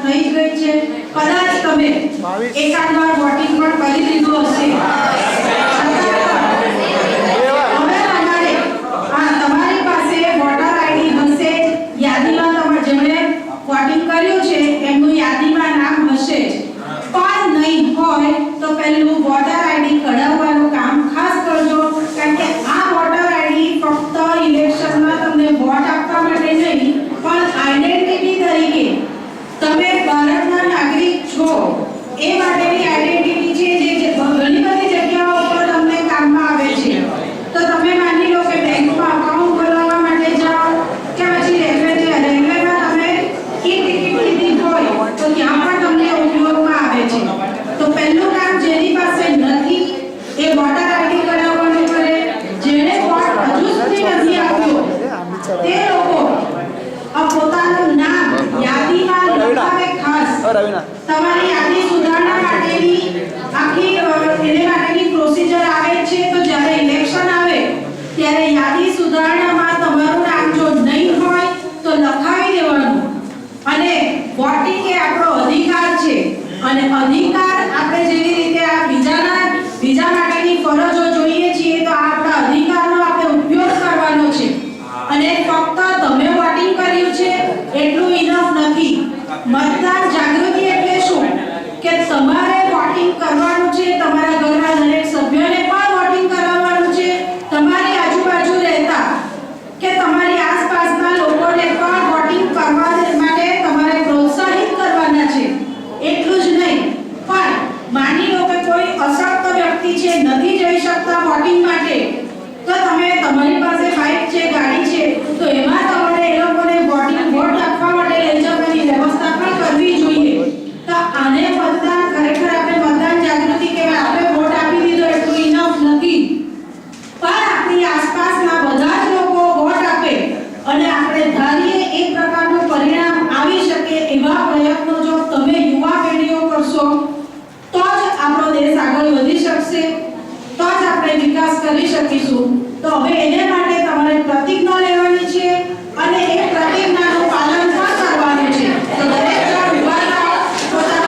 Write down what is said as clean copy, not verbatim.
થઈ જ ગઈ છે. કદાચ તમે એકાદ વાર વોટિંગ પણ કરી દીધું હશે. તમારી પાસે વોટર આઈડી હશે, યાદીમાં તમે જેમણે વોટિંગ કર્યું છે એમનું યાદીમાં નામ હશે જ. પણ નહીં હોય તો પહેલું વોટર આઈડી કઢાવવાનું કામ ખાસ કરજો, કારણ કે આ વોટર આઈડી ફક્ત ઇલેક્શનમાં તમને વોટ આપવા માટે નહીં પણ આઈડેન્ટિટી તરીકે તમે ભારતના નાગરિક છો એ માટેની આઈડેન્ટિટી છે, જે ઘણી બધી જગ્યાઓ પર તમને કામમાં આવે છે. તો તમે માની લો કે બેંકમાં અકાઉન્ટ ખોલાવવા માટે જાઓ કે પછી રેલવેમાં તમે ટિકિટ લીધી હોય તો ત્યાં પણ તમને ઉપયોગમાં આવે છે. તો પહેલું કામ જેની પાસે નથી એ વોટર આઈડી કઢાવવાનું કરે. જેણે વોટ હજુ સુધી નથી આપ્યો તે લોકો પોતાનું નામ યાદીમાં લખાવે. ખાસ તમારી યાદી સુધારણા માટેની આખી એને માટેની પ્રોસિજર આવે છે. તો જ્યારે ઇલેક્શન આવે ત્યારે યાદી સુધારણામાં તમારું નામ જો નહીં હોય તો લખાવી દેવાનું. અને વોટિંગ એ આપણો અધિકાર છે અને અધિકાર આપણે જેવી રીતે આ બીજા માટેની ફરજો જોઈએ છીએ તો આ આપણા અધિકારનો આપણે ઉપયોગ કરવાનો છે. અને ફક્ત તમે વોટિંગ કર્યું છે એટલું ઇનફ નથી. મતદાર જાગૃતિ એટલે શું કે તમારે વોટિંગ કરવાનું છે, તમારા ઘરના દરેક સભ્યોને પણ વોટિંગ કરાવવાનું છે, તમારી આજુબાજુ રહેતા કે તમારી આસપાસના લોકોને પણ વોટિંગ કરવા માટે તમારે પ્રોત્સાહિત કરવાના છે. એટલું જ નહીં પણ માની લો કે કોઈ અશક્ત વ્યક્તિ છે, નથી જઈ શકતા વોટિંગ માટે, તો તમે તમારી પાસે બાઇક છે, ગાડી છે, તો એમાં તમારે એ લોકોને વોટ આપવા માટે લઈ જવાની વ્યવસ્થા પણ કરવી જોઈએ. તો આને મતદાન ખરેખર આપણે મતદાન જાગૃતિ કહેવાય. આપણે વોટ આપી દીધો એટલું ઇનફ નથી, પણ આપણી આસપાસના બધા જ લોકો વોટ આપે અને આપણે ધારીએ એક પ્રકારનું પરિણામ આવી શકે એવા પ્રયત્નો જો તમે યુવા પેઢીઓ કરશો તો જ આપણો દેશ આગળ વધી શકશે, તો જ આપણે વિકાસ કરી શકીશું. તો હવે એને માટે તમારે પ્રતિજ્ઞા લેવાની